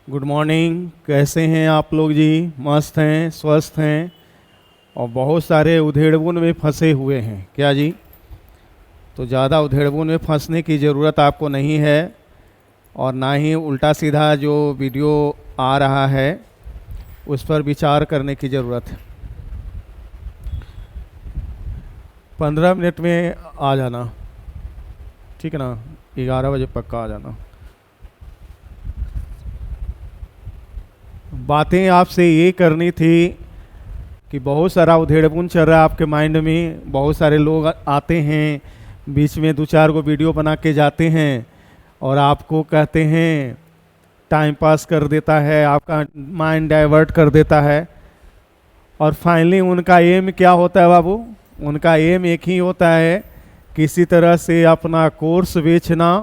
Good morning. कैसे हैं आप लोग जी? मस्त हैं, स्वस्थ हैं और बहुत सारे उधेड़बुन में फंसे हुए हैं क्या जी? तो ज़्यादा उधेड़बुन में फंसने की ज़रूरत आपको नहीं है और ना ही उल्टा सीधा जो वीडियो आ रहा है उस पर विचार करने की ज़रूरत है। 15 मिनट में आ जाना, ठीक है ना? 11 बजे पक्का आ जाना। बातें आपसे ये करनी थी कि बहुत सारा उधेड़पुन चल रहा है आपके माइंड में। बहुत सारे लोग आते हैं, बीच में 2-4 को वीडियो बना के जाते हैं और आपको कहते हैं, टाइम पास कर देता है, आपका माइंड डाइवर्ट कर देता है। और फाइनली उनका एम क्या होता है बाबू? उनका एम एक ही होता है, किसी तरह से अपना कोर्स बेचना,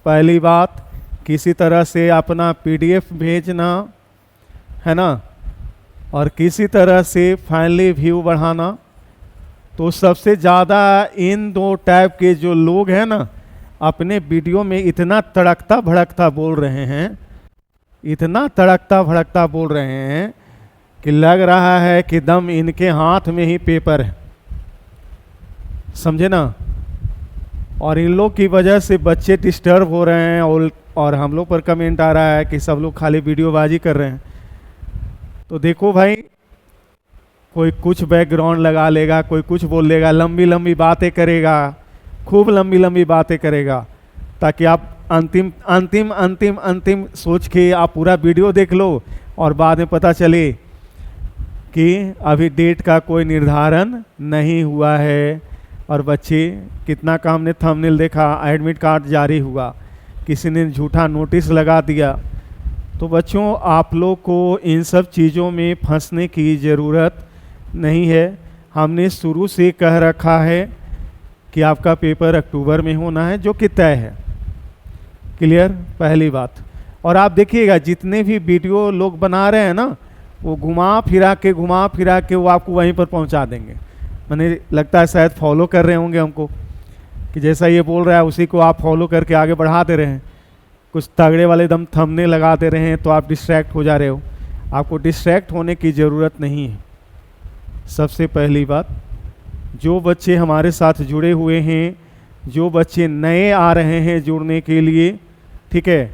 पहली बात, किसी तरह से अपना पीडीएफ भेजना, है ना, और किसी तरह से फाइनली व्यू बढ़ाना। तो सबसे ज़्यादा इन दो टाइप के जो लोग हैं ना, अपने वीडियो में इतना तड़कता भड़कता बोल रहे हैं, इतना तड़कता भड़कता बोल रहे हैं कि लग रहा है कि दम इनके हाथ में ही पेपर है, समझे ना। और इन लोग की वजह से बच्चे डिस्टर्ब हो रहे हैं और हम लोग पर कमेंट आ रहा है कि सब लोग खाली वीडियोबाजी कर रहे हैं। तो देखो भाई, कोई कुछ बैकग्राउंड लगा लेगा, कोई कुछ बोल लेगा, लंबी लंबी बातें करेगा, खूब लंबी लंबी बातें करेगा, ताकि आप अंतिम अंतिम अंतिम अंतिम सोच के आप पूरा वीडियो देख लो और बाद में पता चले कि अभी डेट का कोई निर्धारण नहीं हुआ है। और बच्चे कितना का हमने थंबनेल देखा, एडमिट कार्ड जारी हुआ, किसी ने झूठा नोटिस लगा दिया। तो बच्चों, आप लोग को इन सब चीज़ों में फंसने की ज़रूरत नहीं है। हमने शुरू से कह रखा है कि आपका पेपर अक्टूबर में होना है, जो कि तय है। क्लियर? पहली बात। और आप देखिएगा, जितने भी वीडियो लोग बना रहे हैं ना, वो घुमा फिरा के वो आपको वहीं पर पहुंचा देंगे। मैंने लगता है शायद फॉलो कर रहे होंगे हमको, कि जैसा ये बोल रहा है उसी को आप फॉलो करके आगे बढ़ा दे रहे हैं। कुछ तगड़े वाले दम थंबने लगा दे रहे हैं तो आप डिस्ट्रैक्ट हो जा रहे हो। आपको डिस्ट्रैक्ट होने की ज़रूरत नहीं है। सबसे पहली बात, जो बच्चे हमारे साथ जुड़े हुए हैं, जो बच्चे नए आ रहे हैं जुड़ने के लिए, ठीक है,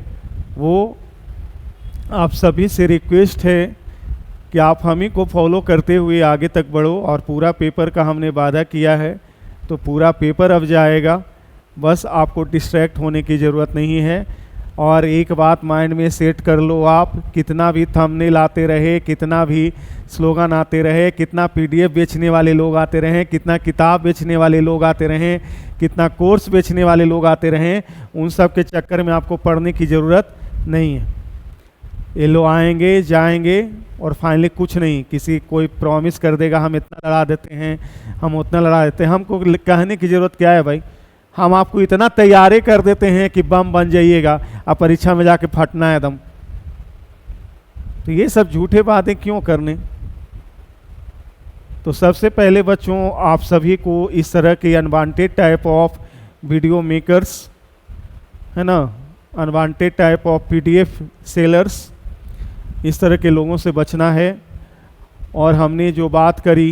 वो आप सभी से रिक्वेस्ट है कि आप हम ही को फॉलो करते हुए आगे तक बढ़ो। और पूरा पेपर का हमने वादा किया है, तो पूरा पेपर अब जाएगा। बस आपको डिस्ट्रैक्ट होने की ज़रूरत नहीं है। और एक बात माइंड में सेट कर लो, आप कितना भी थंबनेल आते रहे, कितना भी स्लोगन आते रहे, कितना पीडीएफ बेचने वाले लोग आते रहें, कितना किताब बेचने वाले लोग आते रहें, कितना कोर्स बेचने वाले लोग आते रहें, उन सब के चक्कर में आपको पढ़ने की ज़रूरत नहीं है। ये लोग आएंगे जाएंगे और फाइनली कुछ नहीं, किसी कोई प्रॉमिस कर देगा हम इतना लड़ा देते हैं, हम उतना लड़ा देते हैं। हमको कहने की ज़रूरत क्या है भाई? हम आपको इतना तैयारी कर देते हैं कि बम बन जाइएगा, अब परीक्षा में जाके फटना है दम। तो ये सब झूठे बातें क्यों करने? तो सबसे पहले बच्चों, आप सभी को इस तरह के unwanted type of video makers, है ना, unwanted type of PDF sellers, इस तरह के लोगों से बचना है। और हमने जो बात करी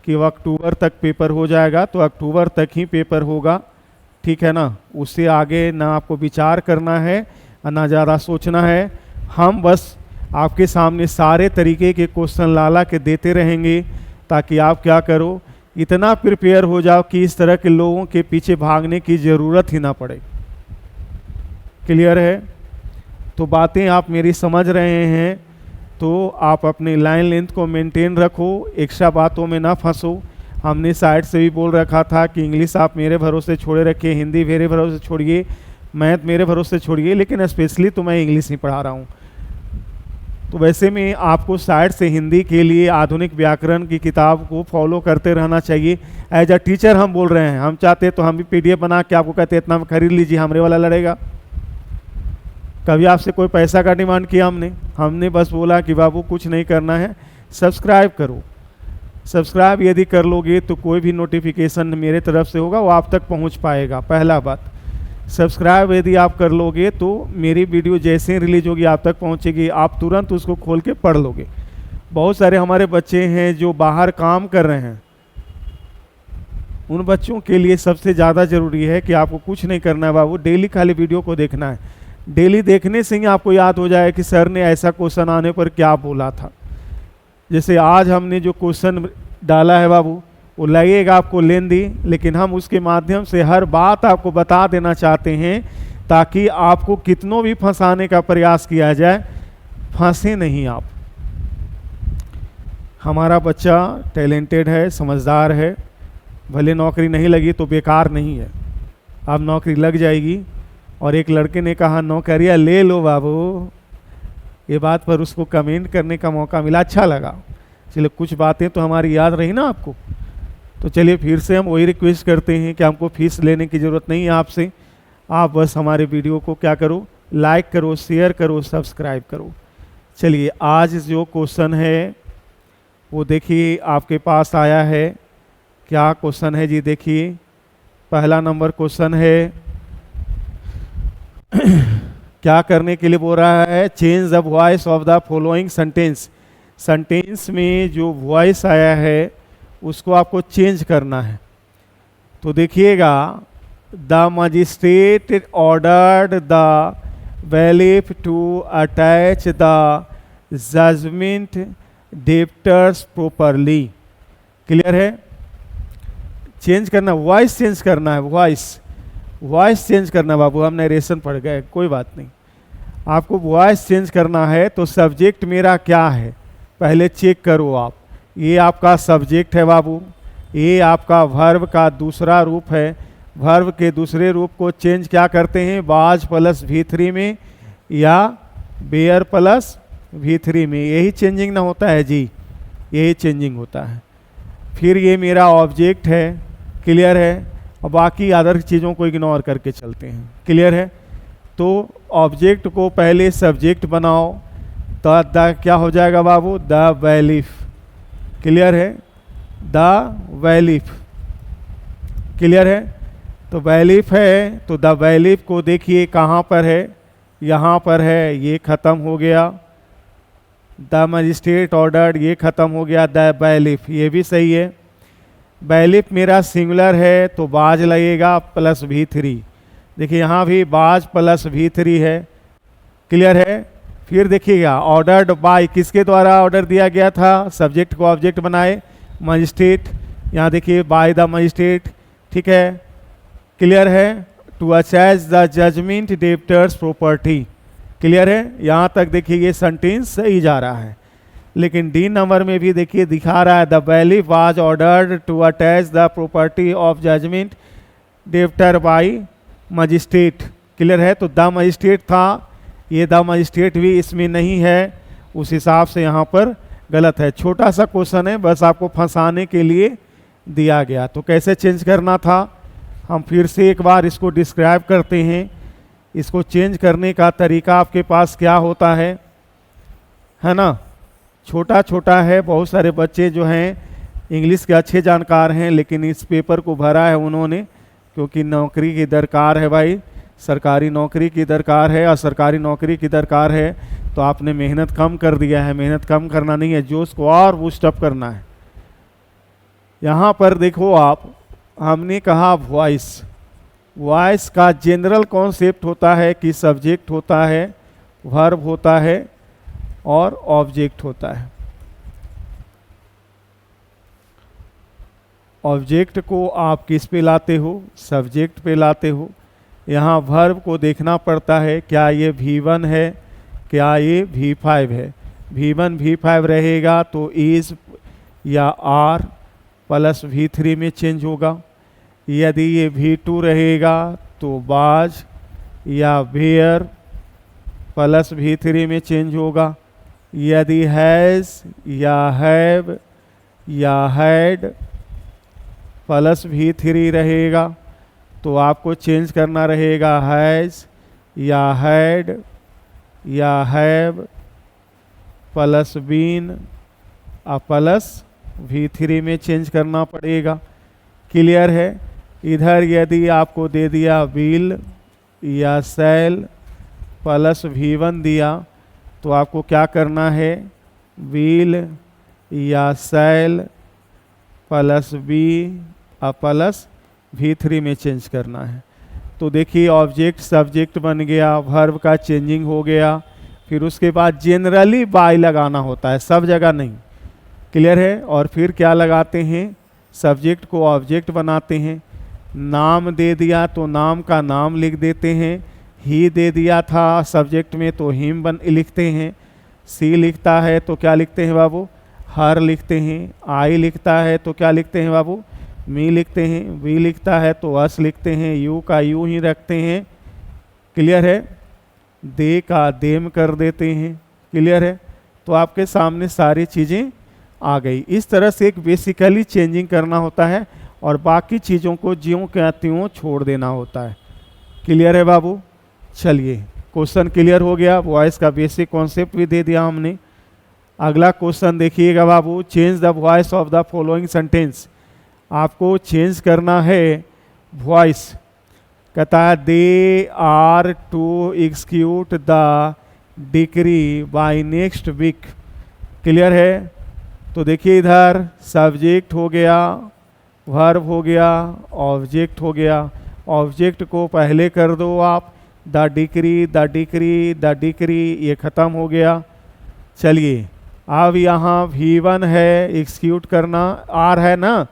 कि वो अक्टूबर तक पेपर हो जाएगा, तो अक्टूबर तक ही पेपर होगा, ठीक है ना। उससे आगे ना आपको विचार करना है और ना ज़्यादा सोचना है। हम बस आपके सामने सारे तरीके के क्वेश्चन ला के देते रहेंगे, ताकि आप क्या करो, इतना प्रिपेयर हो जाओ कि इस तरह के लोगों के पीछे भागने की ज़रूरत ही ना पड़े। क्लियर है? तो बातें आप मेरी समझ रहे हैं, तो आप अपनी लाइन लेंथ को मेंटेन रखो, एक्स्ट्रा बातों में ना फंसो। हमने साइड से भी बोल रखा था कि इंग्लिश आप मेरे भरोसे छोड़े रखिए, हिंदी मेरे भरोसे छोड़िए, मैथ मेरे भरोसे छोड़िए, लेकिन स्पेशली तो मैं इंग्लिश नहीं पढ़ा रहा हूँ। तो वैसे में आपको साइड से हिंदी के लिए आधुनिक व्याकरण की किताब को फॉलो करते रहना चाहिए। एज अ टीचर हम बोल रहे हैं, हम चाहते तो हम भी पीडीएफ बना के आपको कहते इतना में खरीद लीजिए, हमरे वाला लड़ेगा। कभी आपसे कोई पैसा का डिमांड किया हमने बस बोला कि बाबू कुछ नहीं करना है, सब्सक्राइब करो। सब्सक्राइब यदि कर लोगे तो कोई भी नोटिफिकेशन मेरे तरफ से होगा वो आप तक पहुंच पाएगा, पहला बात। सब्सक्राइब यदि आप कर लोगे तो मेरी वीडियो जैसे ही रिलीज होगी आप तक पहुंचेगी, आप तुरंत उसको खोल के पढ़ लोगे। बहुत सारे हमारे बच्चे हैं जो बाहर काम कर रहे हैं, उन बच्चों के लिए सबसे ज़्यादा ज़रूरी है कि आपको कुछ नहीं करना है बाबू, डेली खाली वीडियो को देखना है। डेली देखने से ही आपको याद हो जाए कि सर ने ऐसा क्वेश्चन आने पर क्या बोला था। जैसे आज हमने जो क्वेश्चन डाला है बाबू, वो लगेगा आपको लेंदी, लेकिन हम उसके माध्यम से हर बात आपको बता देना चाहते हैं ताकि आपको कितनों भी फंसाने का प्रयास किया जाए, फंसे नहीं आप। हमारा बच्चा टैलेंटेड है, समझदार है, भले नौकरी नहीं लगी तो बेकार नहीं है, अब नौकरी लग जाएगी। और एक लड़के ने कहा नौकरियाँ ले लो बाबू, ये बात पर उसको कमेंट करने का मौका मिला, अच्छा लगा। चलिए कुछ बातें तो हमारी याद रही ना आपको। तो चलिए फिर से हम वही रिक्वेस्ट करते हैं कि हमको फीस लेने की ज़रूरत नहीं है आपसे, आप बस हमारे वीडियो को क्या करो, लाइक करो, शेयर करो, सब्सक्राइब करो। चलिए आज जो क्वेश्चन है वो देखिए आपके पास आया है। क्या क्वेश्चन है जी, देखिए पहला नंबर क्वेश्चन है क्या करने के लिए बोल रहा है, change the voice of the following sentence. Sentence में जो वॉइस आया है उसको आपको चेंज करना है। तो देखिएगा, the magistrate ordered the bailiff to attach the judgement debtors properly. Clear है? चेंज करना, वॉइस चेंज करना है, वॉइस चेंज करना बाबू। हम नरेशन पढ़ गए, कोई बात नहीं, आपको वॉइस चेंज करना है। तो सब्जेक्ट मेरा क्या है पहले चेक करो आप। ये आपका सब्जेक्ट है बाबू, ये आपका वर्ब का दूसरा रूप है। वर्ब के दूसरे रूप को चेंज क्या करते हैं, वाज प्लस V3 में या बेयर प्लस V3 में, यही चेंजिंग ना होता है जी, यही चेंजिंग होता है। फिर ये मेरा ऑब्जेक्ट है, क्लियर है, और बाकी अदर चीज़ों को इग्नोर करके चलते हैं। क्लियर है? तो ऑब्जेक्ट को पहले सब्जेक्ट बनाओ, तो द क्या हो जाएगा बाबू, द bailiff। क्लियर है? The bailiff। क्लियर है? तो bailiff है, तो द bailiff को देखिए कहाँ पर है, यहाँ पर है, ये ख़त्म हो गया। द मजिस्ट्रेट ऑर्डर्ड, ये ख़त्म हो गया। द bailiff, ये भी सही है। bailiff मेरा सिंगुलर है तो बाज लगेगा प्लस V3। देखिए यहाँ भी बाज प्लस V3 है। क्लियर है? फिर देखिएगा, ऑर्डर्ड बाय, किसके द्वारा ऑर्डर दिया गया था, सब्जेक्ट को ऑब्जेक्ट बनाए, मजिस्ट्रेट। यहाँ देखिए बाय द मजिस्ट्रेट, ठीक है। क्लियर है? To attach the judgement debtors property. Clear है? यहाँ तक देखिए ये सेंटेंस सही जा रहा है। लेकिन डी नंबर में भी देखिए दिखा रहा है, the bailiff was ordered to attach the property of judgement debtor by magistrate. Clear है? तो द मजिस्ट्रेट था, ये द मजिस्ट्रेट भी इसमें नहीं है, उस हिसाब से यहाँ पर गलत है। छोटा सा क्वेश्चन है, बस आपको फंसाने के लिए दिया गया। तो कैसे चेंज करना था, हम फिर से एक बार इसको डिस्क्राइब करते हैं। इसको चेंज करने का तरीका आपके पास क्या होता है ना, छोटा छोटा है। बहुत सारे बच्चे जो हैं इंग्लिश के अच्छे जानकार हैं, लेकिन इस पेपर को भरा है उन्होंने क्योंकि नौकरी की दरकार है भाई, सरकारी नौकरी की दरकार है। और सरकारी नौकरी की दरकार है तो आपने मेहनत कम कर दिया है। मेहनत कम करना नहीं है, जोश को और बूस्ट अप करना है। यहाँ पर देखो आप, हमने कहा वॉइस। वॉइस का जनरल कॉन्सेप्ट होता है कि सब्जेक्ट होता है, वर्ब होता है और ऑब्जेक्ट होता है। ऑब्जेक्ट को आप किस पे लाते हो, सब्जेक्ट पे लाते हो। यहाँ वर्ब को देखना पड़ता है, क्या ये V1 है, क्या ये V5 है। V1 V5 रहेगा तो इज या आर प्लस V3 में चेंज होगा। यदि ये V2 रहेगा तो बाज या वेयर प्लस V3 में चेंज होगा। यदि हैज़ या हैव या हैड प्लस V3 रहेगा तो आपको चेंज करना रहेगा हैज़ या हैड या have plus been plus V3 में चेंज करना पड़ेगा। क्लियर है? इधर यदि आपको दे दिया विल या सेल प्लस V1 दिया तो आपको क्या करना है, व्हील या cell plus B plus V3 में चेंज करना है। तो देखिए ऑब्जेक्ट सब्जेक्ट बन गया, वर्ब का चेंजिंग हो गया। फिर उसके बाद जनरली बाय लगाना होता है, सब जगह नहीं। क्लियर है। और फिर क्या लगाते हैं, सब्जेक्ट को ऑब्जेक्ट बनाते हैं। नाम दे दिया तो नाम का नाम लिख देते हैं। ही दे दिया था सब्जेक्ट में तो हिम लिखते हैं। सी लिखता है तो क्या लिखते हैं बाबू, हर लिखते हैं। आई लिखता है तो क्या लिखते हैं बाबू, मी लिखते हैं। वी लिखता है तो अस लिखते हैं। यू का यू ही रखते हैं। क्लियर है। दे का देम कर देते हैं। क्लियर है। तो आपके सामने सारी चीज़ें आ गई। इस तरह से एक बेसिकली चेंजिंग करना होता है और बाकी चीज़ों को ज्यों के त्यों छोड़ देना होता है। क्लियर है बाबू। चलिए क्वेश्चन क्लियर हो गया, वॉइस का बेसिक कॉन्सेप्ट भी दे दिया हमने। अगला क्वेश्चन देखिएगा बाबू, change the voice of the following sentence. आपको चेंज करना है वॉइस। कहता है they are to execute the decree by next week. Clear है। तो देखिए इधर सब्जेक्ट हो गया, वर्ब हो गया, ऑब्जेक्ट हो गया। ऑब्जेक्ट को पहले कर दो आप, the decree the decree the decree, ये ख़त्म हो गया। चलिए अब यहाँ V1 है एग्जीक्यूट करना, आर है ना,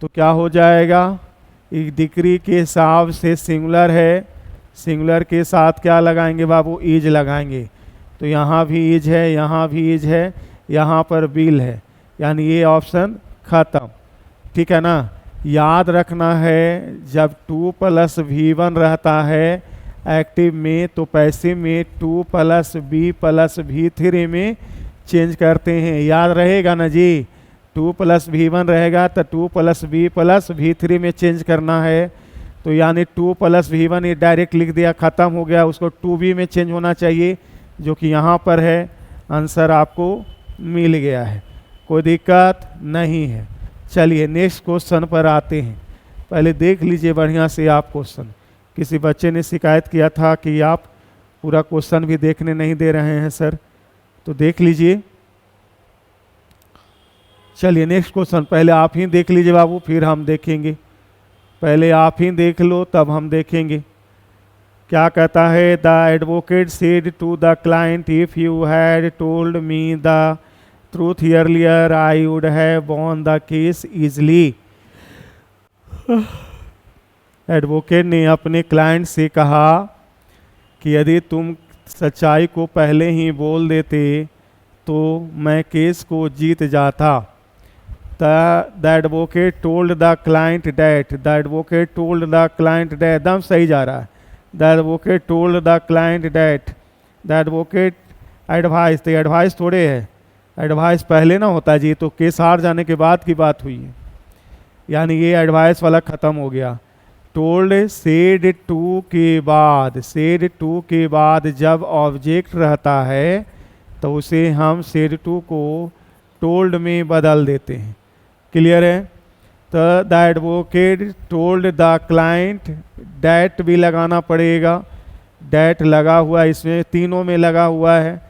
तो क्या हो जाएगा, एक डिक्री के हिसाब से सिंगुलर है, सिंगुलर के साथ क्या लगाएंगे बाबू, इज लगाएंगे। तो यहाँ भी इज है, यहाँ भी इज है, यहाँ पर बिल है, यानी ये ऑप्शन ख़त्म। ठीक है ना। याद रखना है जब 2 + V1 रहता है एक्टिव में तो पैसिव में 2 + B + V3 में चेंज करते हैं। याद रहेगा ना जी। 2 + V1 रहेगा तो 2 + B + V3 में चेंज करना है। तो यानी 2 + V1 ये डायरेक्ट लिख दिया, ख़त्म हो गया। उसको 2B में चेंज होना चाहिए जो कि यहाँ पर है। आंसर आपको मिल गया है, कोई दिक्कत नहीं है। चलिए नेक्स्ट क्वेश्चन पर आते हैं। पहले देख लीजिए बढ़िया से आप क्वेश्चन। किसी बच्चे ने शिकायत किया था कि आप पूरा क्वेश्चन भी देखने नहीं दे रहे हैं सर, तो देख लीजिए। चलिए नेक्स्ट क्वेश्चन पहले आप ही देख लीजिए बाबू, फिर हम देखेंगे। पहले आप ही देख लो तब हम देखेंगे। क्या कहता है, the advocate said to the client, if you had told me the truth earlier I would have won the case easily. Advocate ने अपने क्लाइंट से कहा कि यदि तुम सच्चाई को पहले ही बोल देते तो मैं केस को जीत जाता। The advocate told the client that, the advocate told the client that, एकदम सही जा रहा है। The advocate told the client that, the advocate advice, तो एडवाइस थोड़े है, एडवाइस पहले ना होता जी, तो केस हार जाने के बाद की बात हुई है, यानी ये एडवाइस वाला ख़त्म हो गया। टोल्ड सेड टू के बाद, सेड टू के बाद जब ऑब्जेक्ट रहता है तो उसे हम सेड टू को टोल्ड में बदल देते हैं। क्लियर है। तो the advocate told the client, that भी लगाना पड़ेगा, डैट लगा हुआ है, इसमें तीनों में लगा हुआ है।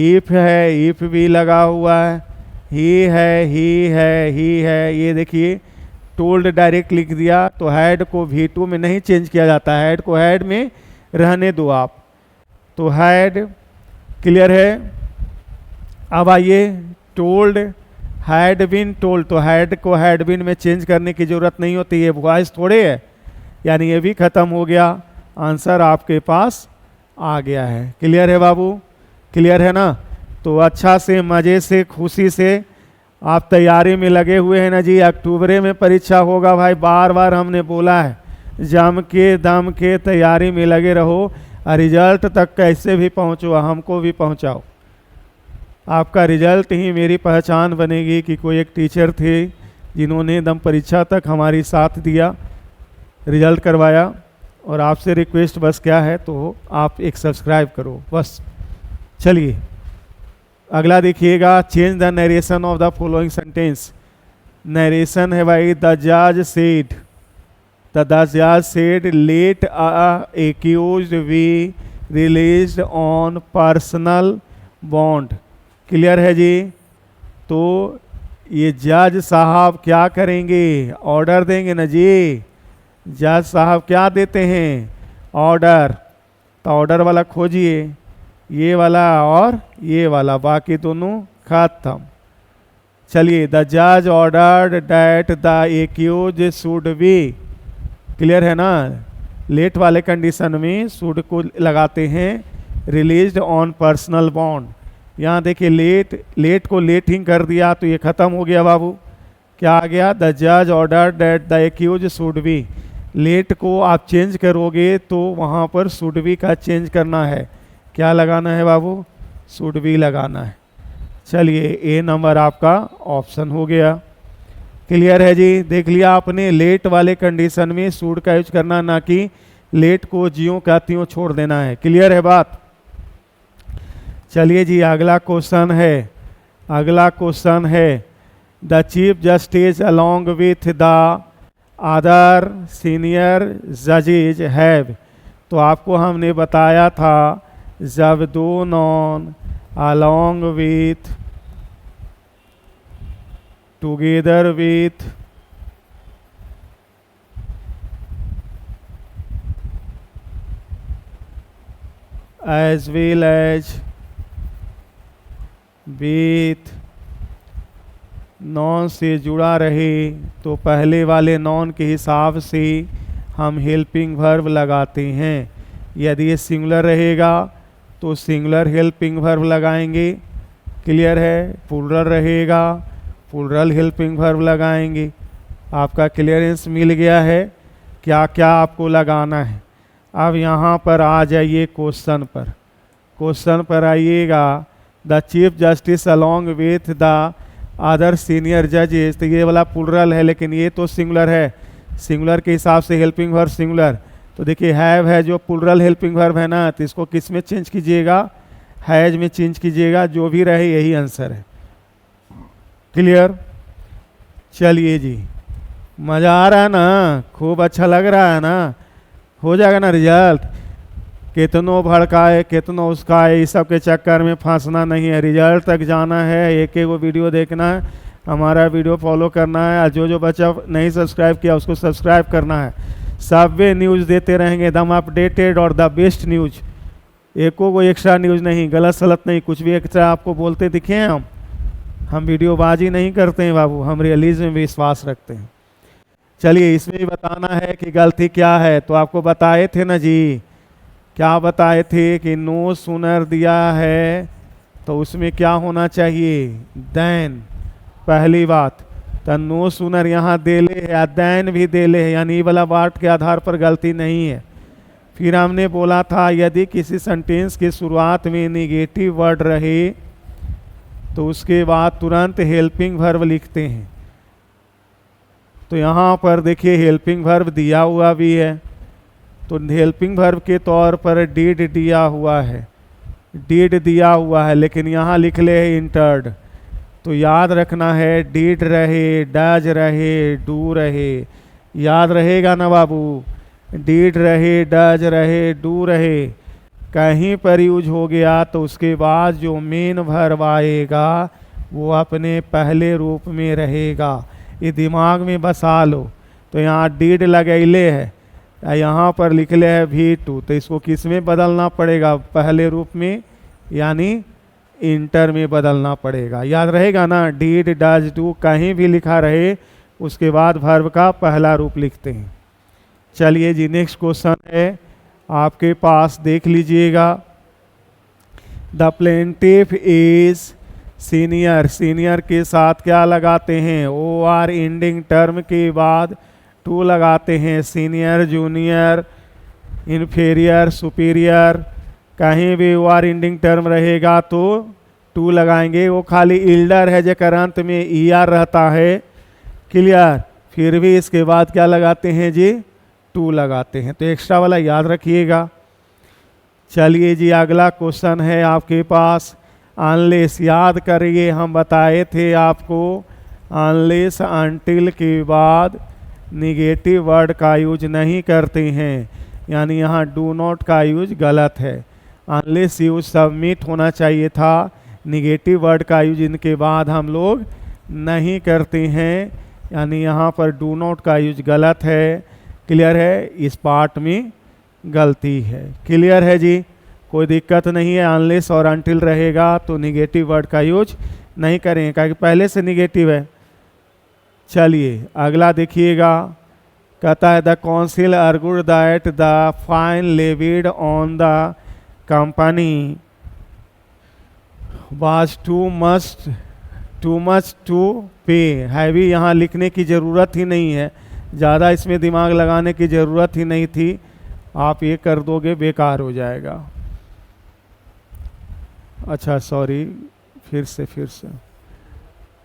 इफ है, इफ भी लगा हुआ है, ही है, ही है, ही है। ये देखिए टोल्ड डायरेक्ट लिख दिया, तो हैड को V2 में नहीं चेंज किया जाता, हैड को हैड में रहने दो आप, तो हैड। क्लियर है। अब आइए टोल्ड हैड बिन टोल्ड, तो हैड को हैड बिन में चेंज करने की ज़रूरत नहीं होती, ये वॉइस थोड़े है, यानी ये भी ख़त्म हो गया। आंसर आपके पास आ गया है। क्लियर है बाबू, क्लियर है ना। तो अच्छा से मज़े से खुशी से आप तैयारी में लगे हुए हैं ना जी। अक्टूबर में परीक्षा होगा भाई, बार बार हमने बोला है, जम के दम के तैयारी में लगे रहो, रिजल्ट तक कैसे भी पहुंचो, हमको भी पहुंचाओ। आपका रिजल्ट ही मेरी पहचान बनेगी कि कोई एक टीचर थे जिन्होंने एकदम परीक्षा तक हमारी साथ दिया, रिजल्ट करवाया। और आपसे रिक्वेस्ट बस क्या है, तो आप एक सब्सक्राइब करो बस। चलिए अगला देखिएगा, change the narration of the following sentence. Narration है भाई, द जज सेड, द द जज said let accused we released on personal bond. Clear है जी। तो ये जज साहब क्या करेंगे, ऑर्डर देंगे ना जी। जज साहब क्या देते हैं, ऑर्डर। तो ऑर्डर वाला खोजिए, ये वाला और ये वाला, बाकी दोनों खत्म। चलिए, द जज ordered that the accuse should be, clear है ना। लेट वाले कंडीशन में शुड को लगाते हैं, रिलीज्ड ऑन पर्सनल बॉन्ड। यहाँ देखिए लेट को लेटिंग कर दिया तो ये खत्म हो गया बाबू। क्या आ गया, द जज order that the accuse should be. Let को आप चेंज करोगे तो वहाँ पर शुड बी का चेंज करना है। क्या लगाना है बाबू, शुड बी लगाना है। चलिए, ए नंबर आपका ऑप्शन हो गया। क्लियर है जी। देख लिया आपने, लेट वाले कंडीशन में शुड का यूज करना, ना कि लेट को जियो का त्यों छोड़ देना है। क्लियर है बात। चलिए जी, अगला क्वेश्चन है the chief justice along with the other senior जजेज हैव। तो आपको हमने बताया था, जब दो noun along with, together with, as well as with noun से जुड़ा रहे तो पहले वाले नॉन के हिसाब से हम हेल्पिंग वर्ब लगाते हैं। यदि ये सिंगुलर रहेगा तो सिंगुलर हेल्पिंग वर्ब लगाएंगे। क्लियर है। प्लूरल रहेगा, प्लूरल हेल्पिंग वर्ब लगाएंगे। आपका क्लियरेंस मिल गया है क्या क्या आपको लगाना है। अब यहाँ पर आ जाइए क्वेश्चन पर आइएगा। The chief justice along with the other senior जजेस, तो ये वाला प्लूरल है लेकिन ये तो सिंगुलर है। सिंगुलर के हिसाब से हेल्पिंग वर्ब सिंगुलर। तो देखिए हैव है जो प्लूरल हेल्पिंग वर्ब है ना, तो इसको किस में चेंज कीजिएगा, हैज में चेंज कीजिएगा। जो भी रहे यही आंसर है। क्लियर। चलिए जी, मज़ा आ रहा है ना, खूब अच्छा लग रहा है ना। हो जाएगा ना रिजल्ट। कितनों भड़काए कितनों उसकाए, इस सब के चक्कर में फंसना नहीं है। रिजल्ट तक जाना है, एक एक वो वीडियो देखना है, हमारा वीडियो फॉलो करना है। और जो बच्चा नहीं सब्सक्राइब किया उसको सब्सक्राइब करना है। सब वे न्यूज़ देते रहेंगे, एकदम अपडेटेड और द बेस्ट न्यूज़। एको को एक्स्ट्रा न्यूज़ नहीं, गलत सलत नहीं, कुछ भी एक्स्ट्रा आपको बोलते दिखे हैं हम वीडियोबाजी नहीं करते हैं बाबू, हम रियलिज्म में विश्वास रखते हैं। चलिए, इसमें भी बताना है कि गलती क्या है। तो आपको बताए थे ना जी, क्या बताए थे कि नो सूनर दिया है तो उसमें क्या होना चाहिए, देन। पहली बात, तो नो सूनर यहाँ देले है या देन भी देले है, यानी वाला बात के आधार पर गलती नहीं है। फिर हमने बोला था यदि किसी सेंटेंस की शुरुआत में निगेटिव वर्ड रहे तो उसके बाद तुरंत हेल्पिंग वर्ब लिखते हैं। तो यहाँ पर देखिए हेल्पिंग वर्ब दिया हुआ भी है, तो हेल्पिंग वर्ब के तौर पर डिड दिया हुआ है, लेकिन यहाँ लिख ले है इंटर्ड। तो याद रखना है डिड रहे, डज रहे, डू रहे, याद रहेगा ना बाबू। डिड रहे, डज रहे, डू रहे, कहीं पर यूज हो गया तो उसके बाद जो मेन वर्ब आएगा वो अपने पहले रूप में रहेगा। ये दिमाग में बसा लो। तो यहाँ डिड लगैले है, यहाँ पर लिख ले है भी टू, तो इसको किस में बदलना पड़ेगा, पहले रूप में यानी इंटर में बदलना पड़ेगा। याद रहेगा ना, डिड डज डू कहीं भी लिखा रहे उसके बाद वर्ब का पहला रूप लिखते हैं। चलिए जी, नेक्स्ट क्वेश्चन है आपके पास, देख लीजिएगा। The plaintiff is senior, senior के साथ क्या लगाते हैं, ओ आर एंडिंग टर्म के बाद टू लगाते हैं। सीनियर, जूनियर, इन्फीरियर, सुपीरियर, कहीं भी ओ आर एंडिंग टर्म रहेगा तो टू लगाएंगे। वो खाली इल्डर है जेकर अंत में ई आर रहता है। क्लियर। फिर भी इसके बाद क्या लगाते हैं जी, टू लगाते हैं। तो एक्स्ट्रा वाला याद रखिएगा। चलिए जी, अगला क्वेश्चन है आपके पास। अनलेस, याद करिए हम बताए थे आपको अनलेस अनटिल के बाद निगेटिव वर्ड का यूज नहीं करते हैं, यानी यहाँ डू नॉट का यूज गलत है। अनलेस यूज सबमिट होना चाहिए था, निगेटिव वर्ड का यूज इनके बाद हम लोग नहीं करते हैं, यानी यहाँ पर डू नॉट का यूज गलत है। क्लियर है, इस पार्ट में गलती है। क्लियर है जी, कोई दिक्कत नहीं है। अनलेस और अनटिल रहेगा तो निगेटिव वर्ड का यूज नहीं करेंगे, क्योंकि पहले से निगेटिव है। चलिए अगला देखिएगा, कहता है the council argued that the fine levied on the company was too much to pay. Heavy यहाँ लिखने की ज़रूरत ही नहीं है, ज़्यादा इसमें दिमाग लगाने की ज़रूरत ही नहीं थी। आप ये कर दोगे बेकार हो जाएगा। अच्छा सॉरी, फिर से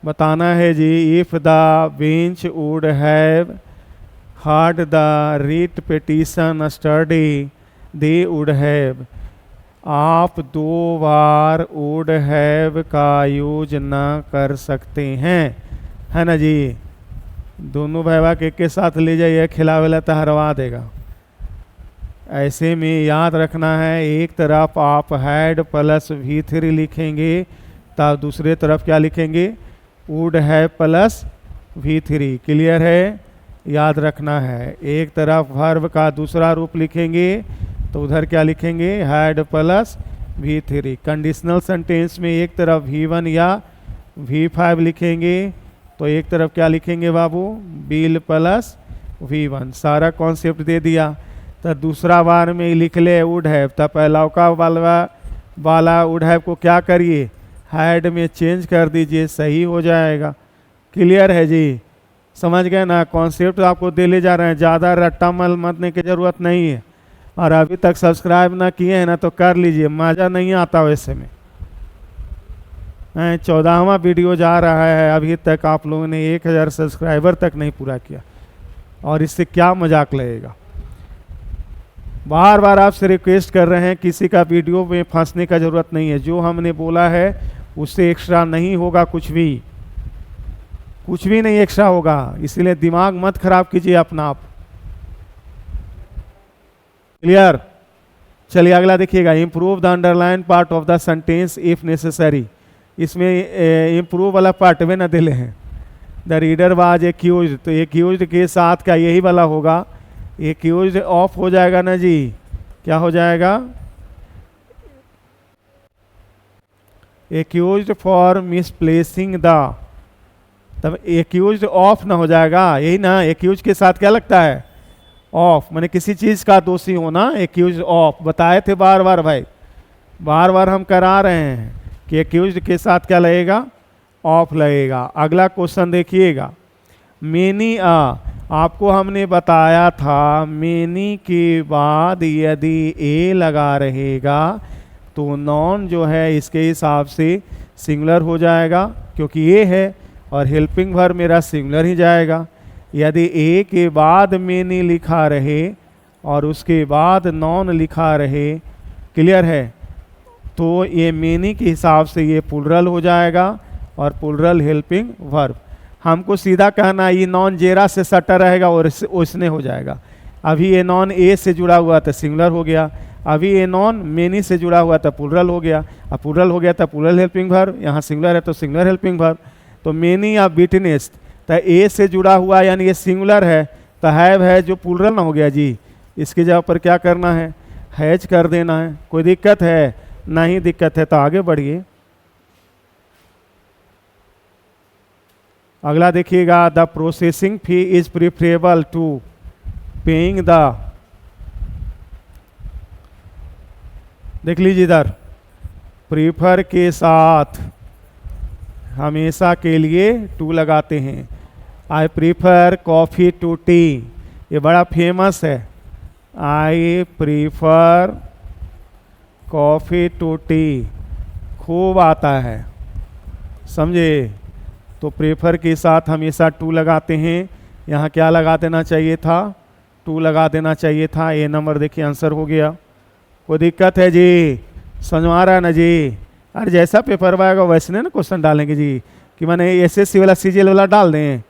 बताना है जी। If the bench would have heard the writ petition study they would have. आप 2 बार वुड हैव का यूज ना कर सकते हैं, है ना जी। दोनों भाई के साथ ले जाइए, खिलावेला तो हरवा देगा। ऐसे में याद रखना है, एक तरफ आप हैड प्लस V3 लिखेंगे, तब दूसरे तरफ क्या लिखेंगे, would have plus V3। Clear है, याद रखना है। एक तरफ वर्ब का दूसरा रूप लिखेंगे तो उधर क्या लिखेंगे, had plus V3। Conditional sentence में एक तरफ V1 या V5 लिखेंगे तो एक तरफ क्या लिखेंगे बाबू, बिल प्लस V1। सारा कॉन्सेप्ट दे दिया। तो दूसरा बार में ही लिख ले वुड हैव, तब पहला का वाला वुड हैव को क्या करिए, हैड में चेंज कर दीजिए, सही हो जाएगा। क्लियर है जी, समझ गए ना। कॉन्सेप्ट आपको दे ले जा रहे हैं, ज़्यादा रट्टा मल मरने की ज़रूरत नहीं है। और अभी तक सब्सक्राइब ना किए हैं ना तो कर लीजिए, मज़ा नहीं आता वैसे में। 14वां वीडियो जा रहा है, अभी तक आप लोगों ने 1000 सब्सक्राइबर तक नहीं पूरा किया, और इससे क्या मजाक लगेगा। बार बार आपसे रिक्वेस्ट कर रहे हैं, किसी का वीडियो में फंसने का ज़रूरत नहीं है। जो हमने बोला है उससे एक्स्ट्रा नहीं होगा, कुछ भी नहीं एक्स्ट्रा होगा, इसलिए दिमाग मत खराब कीजिए अपना आप। क्लियर। चलिए अगला देखिएगा, improve the underline part of the sentence if necessary. इसमें इम्प्रूव वाला पार्ट में न दिले हैं। द रीडर वाज एक्यूज्ड, तो एक्यूज्ड के साथ क्या यही वाला होगा, एक्यूज्ड ऑफ हो जाएगा ना जी। क्या हो जाएगा, एक्यूज्ड फॉर मिसप्लेसिंग द, तब एक्यूज्ड ऑफ ना हो जाएगा, यही ना। एक्यूज के साथ क्या लगता है, ऑफ, माने किसी चीज का दोषी होना, एक्यूज ऑफ। बताए थे बार बार भाई, बार बार हम करा रहे हैं कि एक्यूज के साथ क्या लगेगा, ऑफ लगेगा। अगला क्वेश्चन देखिएगा, मेनी आपको हमने बताया था मेनी के बाद यदि ए लगा रहेगा तो नॉन जो है इसके हिसाब से सिंगुलर हो जाएगा, क्योंकि ए है और हेल्पिंग वर्ब मेरा सिंगुलर ही जाएगा। यदि ए के बाद मेनी लिखा रहे और उसके बाद नॉन लिखा रहे, क्लियर है, तो ये मेनी के हिसाब से ये प्लुरल हो जाएगा और प्लुरल हेल्पिंग वर्ब। हमको सीधा कहना ये नॉन जेरा से सटा रहेगा और उसने हो जाएगा। अभी ये नॉन ए से जुड़ा हुआ था सिंगुलर हो गया, अभी ये नॉन मेनी से जुड़ा हुआ था प्लुरल हो गया। अब प्लुरल हो गया था प्लुरल हेल्पिंग वर्ब, यहाँ सिंगुलर है तो सिंगुलर हेल्पिंग वर्ब। तो मेनी या विटनेस, तो ए से जुड़ा हुआ यानी ये सिंगुलर है, तो हैव है जो प्लुरल ना हो गया जी, इसकी जगह पर क्या करना है, हैज कर देना है। कोई दिक्कत है, नहीं दिक्कत है तो आगे बढ़िए। अगला देखिएगा, the processing fee is preferable to paying the, देख लीजिए इधर, प्रीफर के साथ हमेशा के लिए टू लगाते हैं। I prefer coffee to tea, ये बड़ा फेमस है। I prefer coffee to tea खूब आता है, समझे। तो प्रेफर के साथ हमेशा टू लगाते हैं। यहाँ क्या लगा देना चाहिए था, टू लगा देना चाहिए था। ए नंबर देखिए आंसर हो गया। कोई दिक्कत है जी, समझ आ रहा है ना जी। अरे जैसा पेपर आएगा वैसे ना क्वेश्चन डालेंगे जी, कि मैंने एसएससी वाला सीजीएल वाला डाल दें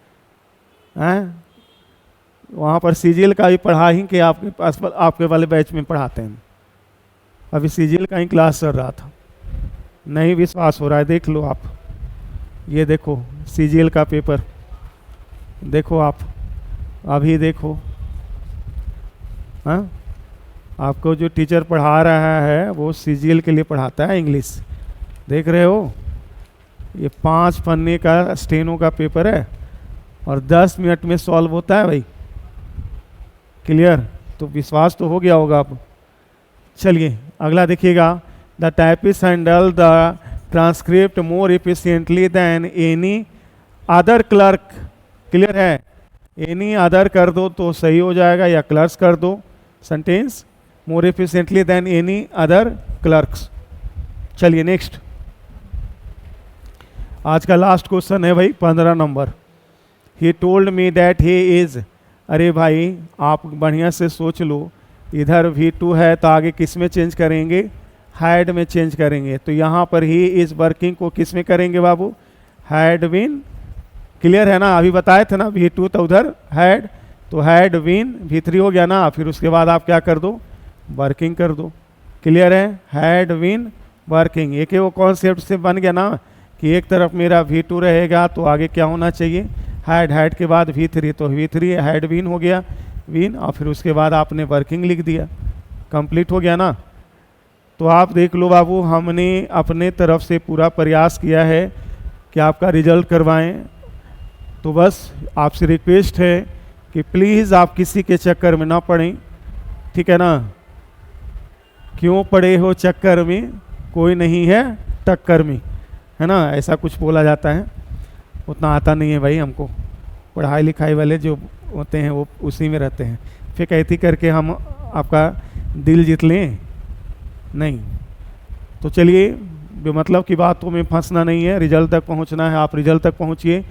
हैं। वहाँ पर सीजीएल का भी पढ़ा ही कि आपके पास आपके वाले बैच में पढ़ाते हैं। अभी सीजीएल का ही क्लास चल रहा था। नहीं विश्वास हो रहा है, देख लो आप, ये देखो सीजीएल का पेपर, देखो आप, अभी देखो। हाँ, आपको जो टीचर पढ़ा रहा है वो सीजीएल के लिए पढ़ाता है इंग्लिश, देख रहे हो। ये 5 पन्ने का स्टेनो का पेपर है और 10 मिनट में सॉल्व होता है भाई। क्लियर? तो विश्वास तो हो गया होगा आप। चलिए अगला देखिएगा। The typist handle the transcript more efficiently than any other clerk. Clear है? एनी अदर कर दो तो सही हो जाएगा, या क्लर्क्स कर दो sentence, more efficiently than any other clerks. चलिए नेक्स्ट, आज का लास्ट क्वेश्चन है भाई 15 नंबर। He told me that he is. अरे भाई आप बढ़िया से सोच लो, इधर V2 है तो आगे किस में चेंज करेंगे? हैड में चेंज करेंगे। तो यहाँ पर ही इज वर्किंग को किस में करेंगे बाबू? Had been. क्लियर है ना? अभी बताए थे ना V2 तो उधर हैड, तो हैड बीन V3 हो गया ना। फिर उसके बाद आप क्या कर दो? वर्किंग कर दो। क्लियर है? Had been working. एक वो कॉन्सेप्ट से बन गया ना कि एक तरफ मेरा V2 रहेगा तो आगे क्या होना चाहिए? हैड, हैड के बाद V3, तो V3 हैड बीन हो गया, बीन, और फिर उसके बाद आपने वर्किंग लिख दिया। कंप्लीट हो गया ना? तो आप देख लो बाबू, हमने अपने तरफ से पूरा प्रयास किया है कि आपका रिजल्ट करवाएं। तो बस आपसे रिक्वेस्ट है कि प्लीज़ आप किसी के चक्कर में ना पड़ें, ठीक है ना? क्यों पड़े हो चक्कर में, कोई नहीं है टक्कर में, है ना? ऐसा कुछ बोला जाता है। उतना आता नहीं है भाई हमको, पढ़ाई लिखाई वाले जो होते हैं वो उसी में रहते हैं। फिर कहती करके हम आपका दिल जीत लें, नहीं। तो चलिए, बेमतलब की बातों में फंसना नहीं है, रिजल्ट तक पहुंचना है। आप रिजल्ट तक पहुंचिए,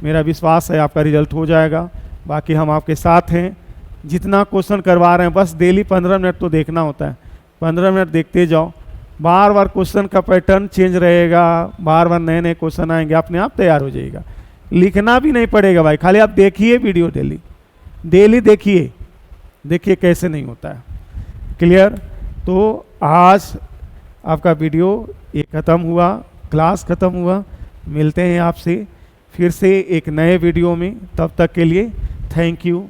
मेरा विश्वास है आपका रिजल्ट हो जाएगा। बाकी हम आपके साथ हैं। जितना क्वेश्चन करवा रहे हैं बस डेली 15 मिनट तो देखना होता है, 15 मिनट देखते जाओ। बार बार क्वेश्चन का पैटर्न चेंज रहेगा, बार बार नए नए क्वेश्चन आएंगे, अपने आप तैयार हो जाएगा। लिखना भी नहीं पड़ेगा भाई, खाली आप देखिए वीडियो डेली, डेली देखिए, देखिए कैसे नहीं होता है। क्लियर? तो आज आपका वीडियो ये ख़त्म हुआ, क्लास ख़त्म हुआ। मिलते हैं आपसे फिर से एक नए वीडियो में, तब तक के लिए थैंक यू।